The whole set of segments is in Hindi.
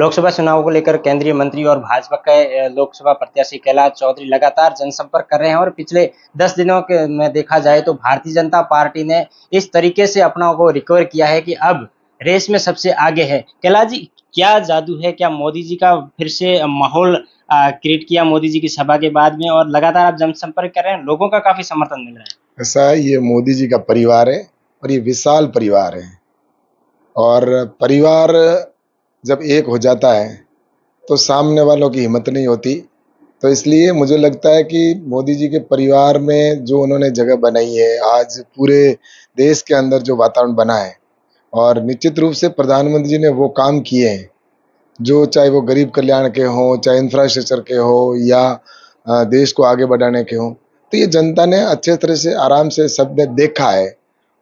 लोकसभा चुनाव को लेकर केंद्रीय मंत्री और भाजपा के लोकसभा प्रत्याशी कैलाश चौधरी लगातार जनसंपर्क कर रहे हैं और पिछले 10 दिनों के में देखा जाए तो भारतीय जनता पार्टी ने इस तरीके से अपना को रिकवर किया है कि अब रेस में सबसे आगे है। कैलाश जी, क्या जादू है? क्या मोदी जी का फिर से माहौल क्रिएट किया मोदी जी की सभा के बाद में, और लगातार आप जनसंपर्क कर रहे हैं, लोगों का काफी समर्थन मिल रहा है। ऐसा है, ये मोदी जी का परिवार है और ये विशाल परिवार है। और परिवार जब एक हो जाता है तो सामने वालों की हिम्मत नहीं होती। तो इसलिए मुझे लगता है कि मोदी जी के परिवार में जो उन्होंने जगह बनाई है, आज पूरे देश के अंदर जो वातावरण बना है, और निश्चित रूप से प्रधानमंत्री जी ने वो काम किए हैं जो, चाहे वो गरीब कल्याण के हों, चाहे इंफ्रास्ट्रक्चर के हो, या देश को आगे बढ़ाने के हों, तो ये जनता ने अच्छे तरह से आराम से सबने देखा है।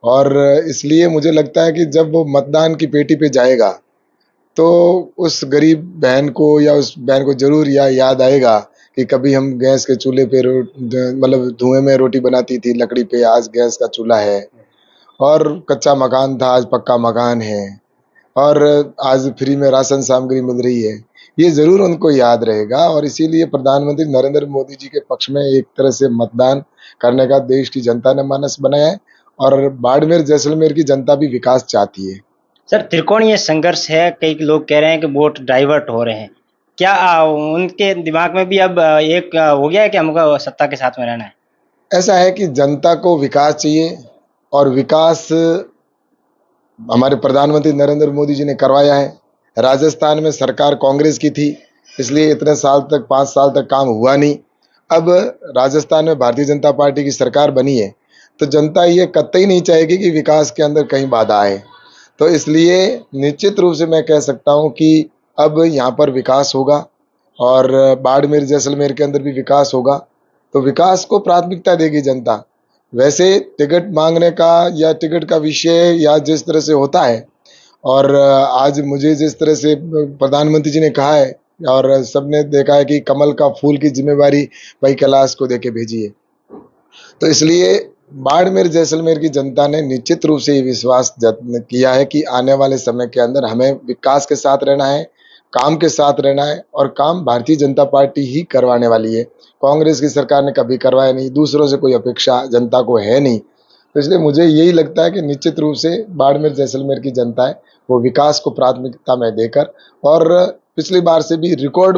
और इसलिए मुझे लगता है कि जब वो मतदान की पेटी पे जाएगा तो उस गरीब बहन को या उस बहन को ज़रूर याद आएगा कि कभी हम गैस के चूल्हे पे मतलब धुएं में रोटी बनाती थी लकड़ी पे, आज गैस का चूल्हा है। और कच्चा मकान था, आज पक्का मकान है। और आज फ्री में राशन सामग्री मिल रही है। ये ज़रूर उनको याद रहेगा, और इसीलिए प्रधानमंत्री नरेंद्र मोदी जी के पक्ष में एक तरह से मतदान करने का देश की जनता ने मानस बनाया है। और बाड़मेर जैसलमेर की जनता भी विकास चाहती है। सर, त्रिकोणीय संघर्ष है, कई लोग कह रहे हैं कि वोट डाइवर्ट हो रहे हैं। क्या उनके दिमाग में भी अब एक हो गया है कि हमको सत्ता के साथ में रहना है? ऐसा है कि जनता को विकास चाहिए, और विकास हमारे प्रधानमंत्री नरेंद्र मोदी जी ने करवाया है। राजस्थान में सरकार कांग्रेस की थी, इसलिए इतने साल तक, 5 साल तक काम हुआ नहीं। अब राजस्थान में भारतीय जनता पार्टी की सरकार बनी है, तो जनता ये कतई नहीं चाहेगी कि विकास के अंदर कहीं बाधा आए। तो इसलिए निश्चित रूप से मैं कह सकता हूँ कि अब यहाँ पर विकास होगा, और बाड़मेर जैसलमेर के अंदर भी विकास होगा। तो विकास को प्राथमिकता देगी जनता। वैसे टिकट मांगने का या टिकट का विषय या जिस तरह से होता है, और आज मुझे जिस तरह से प्रधानमंत्री जी ने कहा है, और सबने देखा है कि कमल का फूल की जिम्मेवारी भाई कैलाश को देके भेजी है। तो इसलिए बाड़मेर जैसलमेर की जनता ने निश्चित रूप से ये विश्वास किया है कि आने वाले समय के अंदर हमें विकास के साथ रहना है, काम के साथ रहना है, और काम भारतीय जनता पार्टी ही करवाने वाली है। कांग्रेस की सरकार ने कभी करवाया नहीं, दूसरों से कोई अपेक्षा जनता को है नहीं। तो इसलिए मुझे यही लगता है कि निश्चित रूप से बाड़मेर जैसलमेर की जनता है वो विकास को प्राथमिकता में देकर, और पिछली बार से भी रिकॉर्ड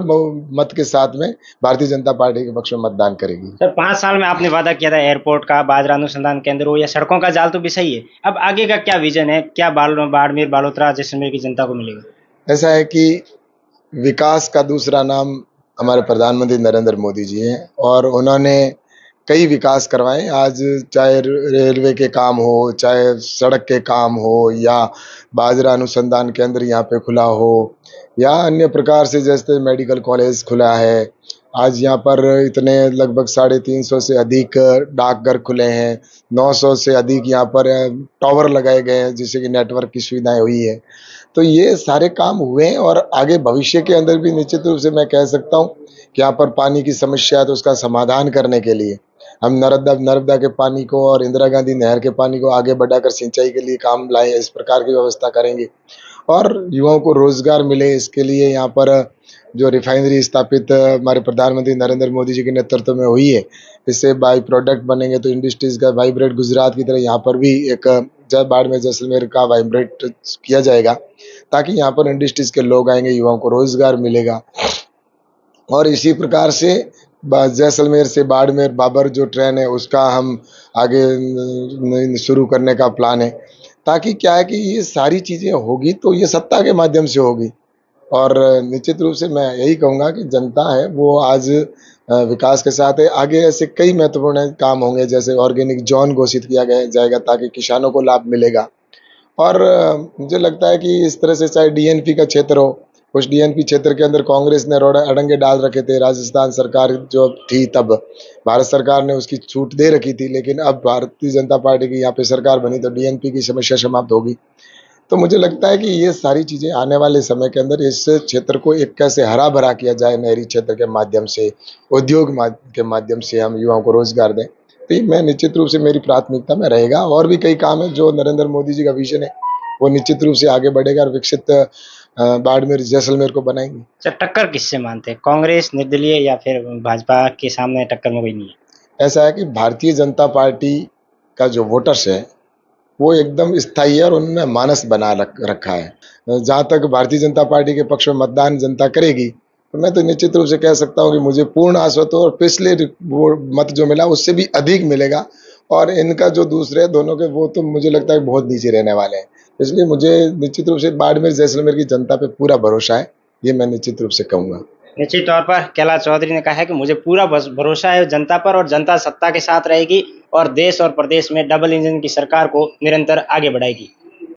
मत के साथ में भारतीय जनता पार्टी के पक्ष में मतदान करेगी। सर, 5 साल में आपने वादा किया था एयरपोर्ट का, बाजरा अनुसंधान केंद्र हो या सड़कों का जाल, तो भी सही है। अब आगे का क्या विजन है? क्या बाड़मेर, बालोतरा, जैसलमेर की जनता को मिलेगा? ऐसा है कि विकास का दूसरा नाम हमारे प्रधानमंत्री नरेंद्र मोदी जी हैं, और उन्होंने कई विकास करवाए। आज चाहे रेलवे के काम हो, चाहे सड़क के काम हो, या बाजरा अनुसंधान केंद्र यहाँ पे खुला हो, या अन्य प्रकार से जैसे मेडिकल कॉलेज खुला है। आज यहाँ पर इतने लगभग 350 से अधिक डाकघर खुले हैं, 900 से अधिक यहाँ पर टावर लगाए गए हैं, जिससे कि नेटवर्क की सुविधाएं हुई है। तो ये सारे काम हुए हैं, और आगे भविष्य के अंदर भी निश्चित रूप से मैं कह सकता हूँ कि यहाँ पर पानी की समस्या है, तो उसका समाधान करने के लिए हम नर्मदा के पानी को और इंदिरा गांधी नहर के पानी को आगे बढ़ाकर सिंचाई के लिए काम लाए, इस प्रकार की व्यवस्था करेंगे। और युवाओं को रोजगार मिले, इसके लिए यहाँ पर जो रिफाइनरी स्थापित हमारे प्रधानमंत्री नरेंद्र मोदी जी के नेतृत्व में हुई है, इससे बाई प्रोडक्ट बनेंगे, तो इंडस्ट्रीज का वाइब्रेट गुजरात की तरह यहाँ पर भी एक बाड़मेर जैसलमेर का वाइब्रेट किया जाएगा, ताकि यहाँ पर इंडस्ट्रीज के लोग आएंगे, युवाओं को रोजगार मिलेगा। और इसी प्रकार से जैसलमेर से बाड़मेर बाबर जो ट्रेन है, उसका हम आगे शुरू करने का प्लान है, ताकि क्या है कि ये सारी चीज़ें होगी तो ये सत्ता के माध्यम से होगी। और निश्चित रूप से मैं यही कहूँगा कि जनता है वो आज विकास के साथ है। आगे ऐसे कई महत्वपूर्ण काम होंगे, जैसे ऑर्गेनिक जोन घोषित किया गया जाएगा, ताकि किसानों को लाभ मिलेगा। और मुझे लगता है कि इस तरह से चाहे डीएनपी का क्षेत्र हो, उस डीएनपी क्षेत्र के अंदर कांग्रेस ने रोड अड़ंगे डाल रखे थे। राजस्थान सरकार जो थी तब भारत सरकार ने उसकी छूट दे रखी थी, लेकिन अब भारतीय जनता पार्टी की यहाँ पे सरकार बनी तो डीएनपी की समस्या समाप्त होगी। तो मुझे लगता है कि ये सारी चीज़ें आने वाले समय के अंदर इस क्षेत्र को एक कैसे हरा भरा किया जाए, नहरी क्षेत्र के माध्यम से, उद्योग के माध्यम से हम युवाओं को रोजगार दें, तो ये मैं निश्चित रूप से मेरी प्राथमिकता में रहेगा। और भी कई काम है जो नरेंद्र मोदी जी का विजन है, वो निश्चित रूप से आगे बढ़ेगा, और विकसित बाड़मेर जैसलमेर को बनाएंगे। अच्छा, टक्कर किससे मानते हैं, कांग्रेस, निर्दलीय या फिर भाजपा के सामने टक्कर में कोई नहीं है? ऐसा है कि भारतीय जनता पार्टी का जो वोटर्स है वो एकदम स्थायी है और उनमें मानस बना रखा है। जहाँ तक भारतीय जनता पार्टी के पक्ष में मतदान जनता करेगी तो मैं तो निश्चित रूप से कह सकता हूँ कि मुझे पूर्ण आशा तो, और पिछले वो मत जो मिला उससे भी अधिक मिलेगा, और इनका जो दूसरे दोनों के वो तो मुझे लगता है बहुत नीचे रहने वाले हैं। इसलिए मुझे निश्चित रूप से बाड़मेर जैसलमेर की जनता पे पूरा भरोसा है, ये मैं निश्चित रूप से कहूँगा। निश्चित तौर पर कैलाश चौधरी ने कहा है कि मुझे पूरा भरोसा है जनता पर और जनता सत्ता के साथ रहेगी और देश और प्रदेश में डबल इंजन की सरकार को निरंतर आगे बढ़ाएगी।